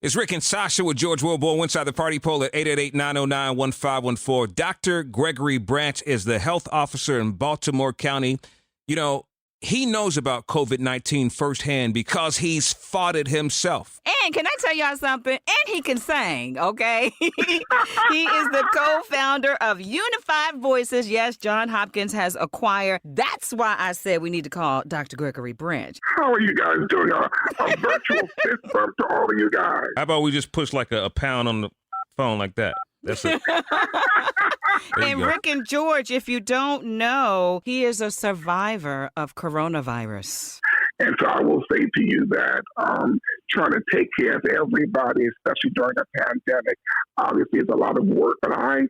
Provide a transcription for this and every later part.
It's Rick and Sasha with George Willborn. Inside the party poll at 888-909-1514. Dr. Gregory Branch is the health officer in Baltimore County. You know, he knows about COVID-19 firsthand because he's fought it himself. And can I tell y'all something? And he can sing, okay? He is the co-founder of Unified Voices. Yes, John Hopkins has a choir. That's why I said we need to call Dr. Gregory Branch. How are you guys doing? A virtual fist bump to all of you guys. How about we just push like a pound on the phone like that? That's it. And Rick and George, if you don't know, he is a survivor of coronavirus. And so I will say to you that trying to take care of everybody, especially during a pandemic, obviously is a lot of work. But I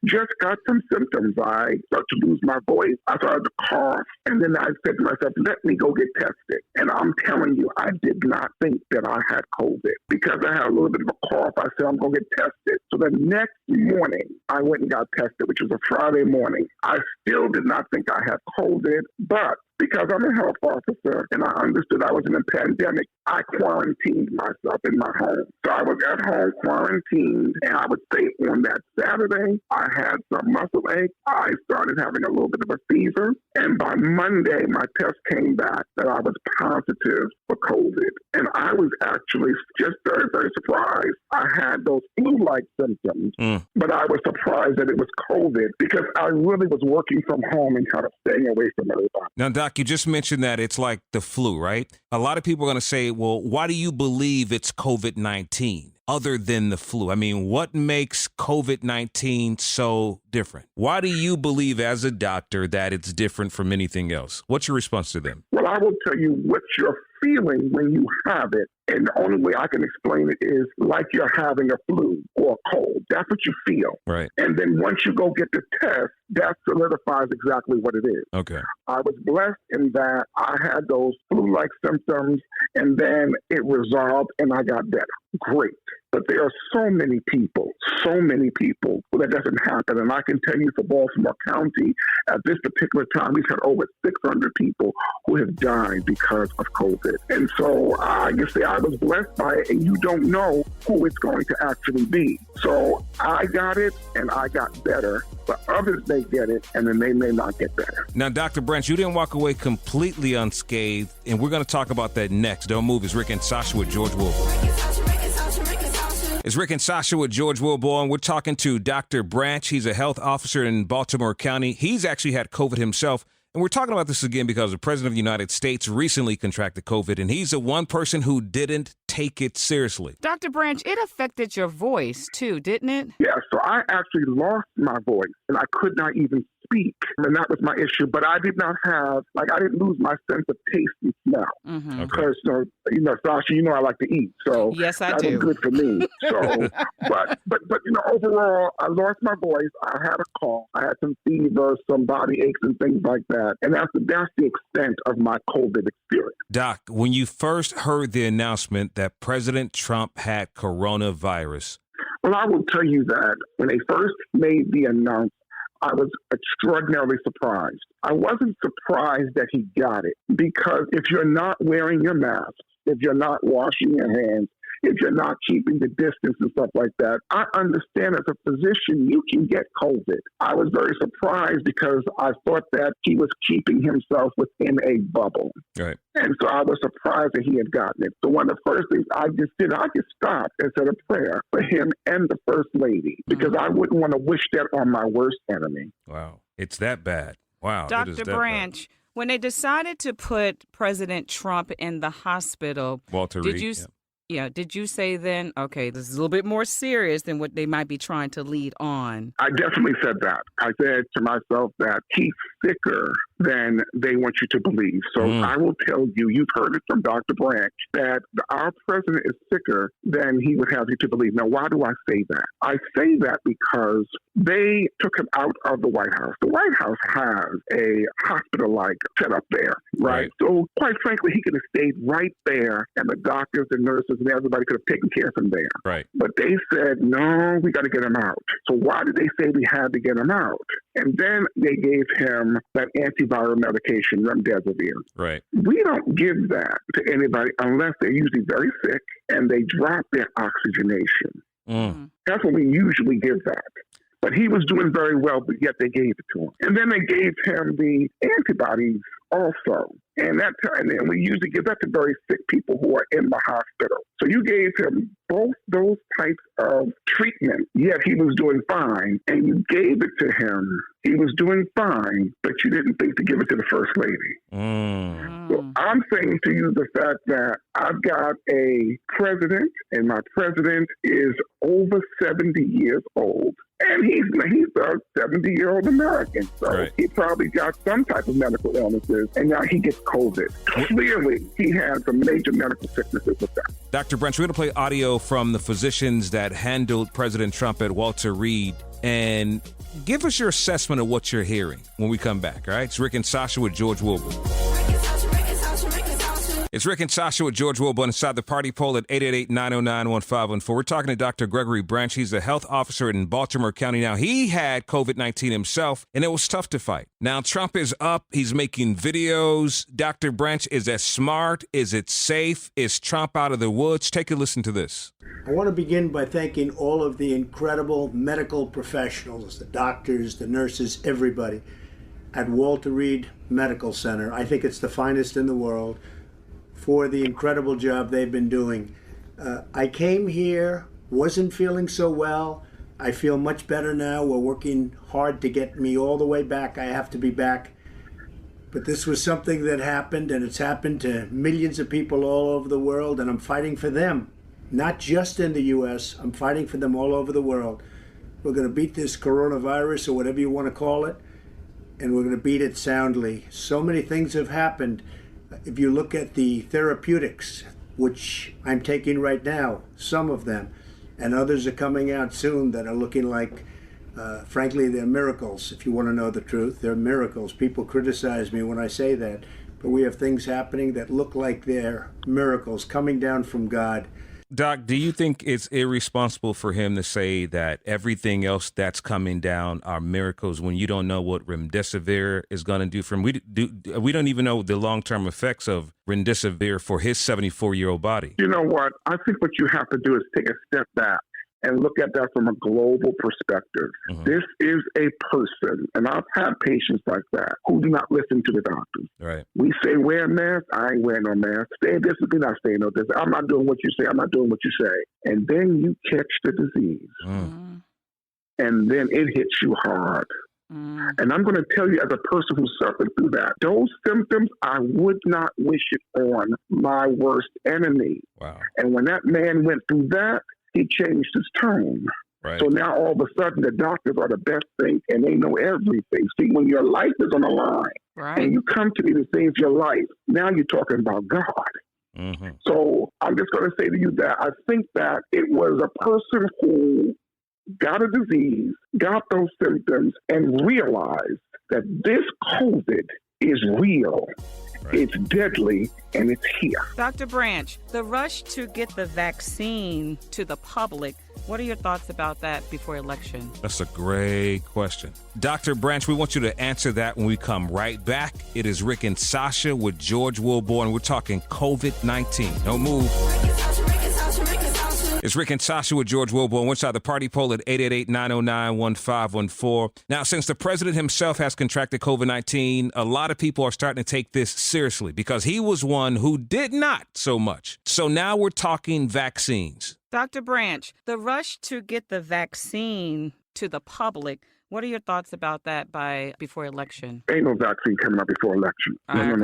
just got some symptoms. I started to lose my voice. I started to cough. And then I said to myself, let me go get tested. And I'm telling you, I did not think that I had COVID because I had a little bit of a cough. I said, I'm going to get tested. So the next morning, I went and got tested, which was a Friday morning. I still did not think I had COVID, but because I'm a health officer and I understood I was in a pandemic, I quarantined myself in my home. So I was at home quarantined, and I would say on that Saturday, I had some muscle ache. I started having a little bit of a fever, and by Monday, my test came back that I was positive for COVID. And I was actually just very, very surprised. I had those flu-like symptoms, but I was surprised that it was COVID because I really was working from home and kind of staying away from everybody. Now, Doc, you just mentioned that it's like the flu, right? A lot of people are going to say, well, why do you believe it's COVID-19 other than the flu? I mean, what makes COVID-19 so different? Why do you believe as a doctor that it's different from anything else? What's your response to them? Well, I will tell you what you're feeling when you have it. And the only way I can explain it is like you're having a flu or a cold. That's what you feel. Right. And then once you go get the test, that solidifies exactly what it is. Okay. I was blessed in that I had those flu-like symptoms, and then it resolved, and I got better. Great. But there are so many people that doesn't happen. And I can tell you for Baltimore County, at this particular time, we've had over 600 people who have died because of COVID. And so I can say I was blessed by it, and you don't know who it's going to actually be. So I got it, and I got better. But others may get it, and then they may not get better. Now, Dr. Branch, you didn't walk away completely unscathed, and we're going to talk about that next. Don't move. It's Rick and Sasha with George Willborn. It's Rick and Sasha with George Willborn. We're talking to Dr. Branch. He's a health officer in Baltimore County. He's actually had COVID himself. And we're talking about this again because the President of the United States recently contracted COVID, and he's the one person who didn't take it seriously. Dr. Branch, it affected your voice, too, didn't it? Yeah, so I actually lost my voice, and I could not even speak, and that was my issue. But I did not have, I didn't lose my sense of taste and smell. Mm-hmm. Because, Sasha, I like to eat, so yes, I that do. was good for me. So, but overall, I lost my voice. I had a cough. I had some fever, some body aches, and things like that. And that's the extent of my COVID experience. Doc, when you first heard the announcement that President Trump had coronavirus. Well, I will tell you that when they first made the announcement, I was extraordinarily surprised. I wasn't surprised that he got it because if you're not wearing your mask, if you're not washing your hands, if you're not keeping the distance and stuff like that, I understand as a physician, you can get COVID. I was very surprised because I thought that he was keeping himself within a bubble. Right. And so I was surprised that he had gotten it. So one of the first things I just did, I just stopped and said a prayer for him and the First Lady because I wouldn't want to wish that on my worst enemy. Wow. It's that bad. Wow. Dr. Branch, when they decided to put President Trump in the hospital, Walter did Reed, you... Yeah. Did you say then, okay, this is a little bit more serious than what they might be trying to lead on? I definitely said that. I said to myself that he's sicker than they want you to believe. So I will tell you, you've heard it from Dr. Branch, that our president is sicker than he would have you to believe. Now, why do I say that? I say that because they took him out of the White House. The White House has a hospital-like setup there, right? So quite frankly, he could have stayed right there, and the doctors and nurses and everybody could have taken care of him there. Right. But they said, no, we got to get him out. So why did they say we had to get him out? And then they gave him that antiviral medication, remdesivir. Right. We don't give that to anybody unless they're usually very sick and they drop their oxygenation. That's when we usually give that. But he was doing very well, but yet they gave it to him. And then they gave him the antibodies also. And then we usually give that to very sick people who are in the hospital. So you gave him both those types of treatment, yet he was doing fine. And you gave it to him. He was doing fine, but you didn't think to give it to the first lady. So I'm saying to you the fact that I've got a president, and my president is over 70 years old. And he's a 70-year-old American, so he probably got some type of medical illnesses, and now he gets COVID. Clearly, he has some major medical sicknesses with that. Dr. Branch, we're going to play audio from the physicians that handled President Trump at Walter Reed, and give us your assessment of what you're hearing when we come back, all right? It's Rick and Sasha with George Willborn. It's Rick and Sasha with George Willborn inside the party poll at 888-909-1514. We're talking to Dr. Gregory Branch. He's the health officer in Baltimore County. Now, he had COVID-19 himself, and it was tough to fight. Now, Trump is up. He's making videos. Dr. Branch, is that smart? Is it safe? Is Trump out of the woods? Take a listen to this. I want to begin by thanking all of the incredible medical professionals, the doctors, the nurses, everybody at Walter Reed Medical Center. I think it's the finest in the world, for the incredible job they've been doing. I came here, wasn't feeling so well. I feel much better now. We're working hard to get me all the way back. I have to be back. But this was something that happened, and it's happened to millions of people all over the world, and I'm fighting for them. Not just in the U.S., I'm fighting for them all over the world. We're going to beat this coronavirus, or whatever you want to call it, and we're going to beat it soundly. So many things have happened. If you look at the therapeutics, which I'm taking right now, some of them, and others are coming out soon that are looking like, frankly, they're miracles. If you want to know the truth, they're miracles. People criticize me when I say that, but we have things happening that look like they're miracles coming down from God. Doc, do you think it's irresponsible for him to say that everything else that's coming down are miracles when you don't know what remdesivir is going to do for him? We don't even know the long-term effects of remdesivir for his 74-year-old body. You know what? I think what you have to do is take a step back and look at that from a global perspective. This is a person, and I've had patients like that who do not listen to the doctors. Right. We say, wear a mask. I ain't wearing no mask. Stay this, we're not staying no this. I'm not doing what you say. I'm not doing what you say. And then you catch the disease. And then it hits you hard. And I'm going to tell you, as a person who suffered through that, those symptoms, I would not wish it on my worst enemy. Wow. And when that man went through that, he changed his tone. Right. So now all of a sudden the doctors are the best thing and they know everything. See, when your life is on the line and you come to me to save your life, now you're talking about God. So I'm just going to say to you that I think that it was a person who got a disease, got those symptoms, and realized that this COVID is real. Right. It's deadly, and it's here. Dr. Branch, the rush to get the vaccine to the public, what are your thoughts about that before election? That's a great question. Dr. Branch, we want you to answer that when we come right back. It is Rick and Sasha with George Willborn. We're talking COVID-19. Don't move. It's Rick and Sasha with George Willborn. We're inside the party poll at 888-909-1514. Now, since the president himself has contracted COVID-19, a lot of people are starting to take this seriously because he was one who did not so much. So now we're talking vaccines. Dr. Branch, the rush to get the vaccine to the public, what are your thoughts about that before election? Ain't no vaccine coming up before election. No. That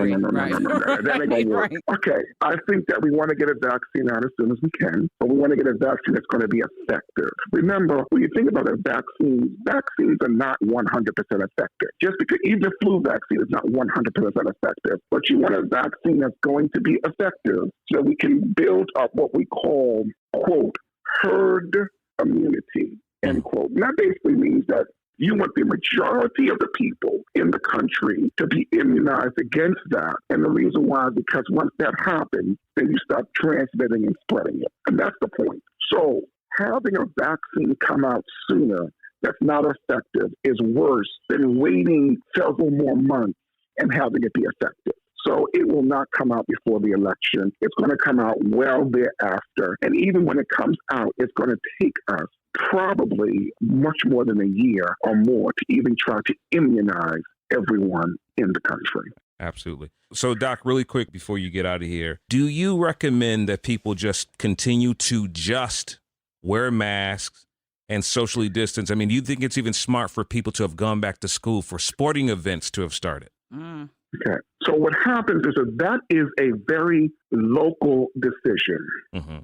ain't gonna work. Okay, I think that we want to get a vaccine out as soon as we can, but we want to get a vaccine that's going to be effective. Remember, when you think about a vaccine, vaccines are not 100% effective. Just because even the flu vaccine is not 100% effective, but you want a vaccine that's going to be effective so we can build up what we call, quote, herd immunity, end quote. And that basically means that you want the majority of the people in the country to be immunized against that. And the reason why is because once that happens, then you start transmitting and spreading it. And that's the point. So having a vaccine come out sooner that's not effective is worse than waiting several more months and having it be effective. So it will not come out before the election. It's going to come out well thereafter. And even when it comes out, it's going to take us probably much more than a year or more to even try to immunize everyone in the country. Absolutely. So, Doc, really quick before you get out of here, do you recommend that people just continue to just wear masks and socially distance? I mean, do you think it's even smart for people to have gone back to school, for sporting events to have started? Okay. So what happens is that is a very local decision. Mm-hmm.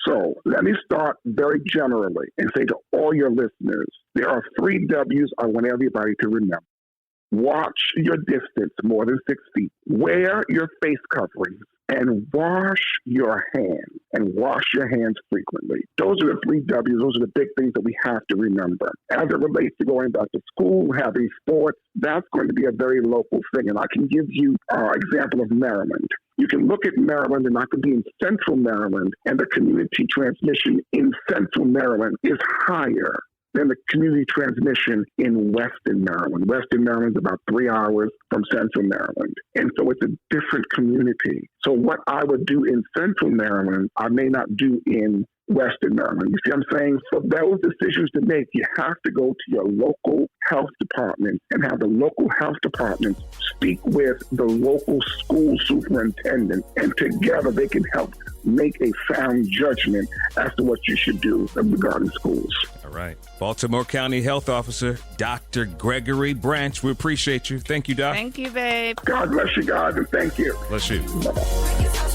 So let me start very generally and say to all your listeners, there are 3 W's I want everybody to remember. Watch your distance more than 6 feet. Wear your face coverings and wash your hands, and wash your hands frequently. Those are the 3 W's. Those are the big things that we have to remember. As it relates to going back to school, having sports, that's going to be a very local thing. And I can give you an example of Maryland. You can look at Maryland, and I could be in central Maryland, and the community transmission in central Maryland is higher than the community transmission in Western Maryland. Western Maryland is about 3 hours from Central Maryland. And so it's a different community. So what I would do in Central Maryland, I may not do in Western Maryland. You see what I'm saying? So those decisions to make, you have to go to your local health department and have the local health department speak with the local school superintendent, and together they can help make a sound judgment as to what you should do regarding schools. All right. Baltimore County Health Officer, Dr. Gregory Branch, we appreciate you. Thank you, Doc. Thank you, babe. God bless you, guys, and thank you. Bless you. Bye-bye.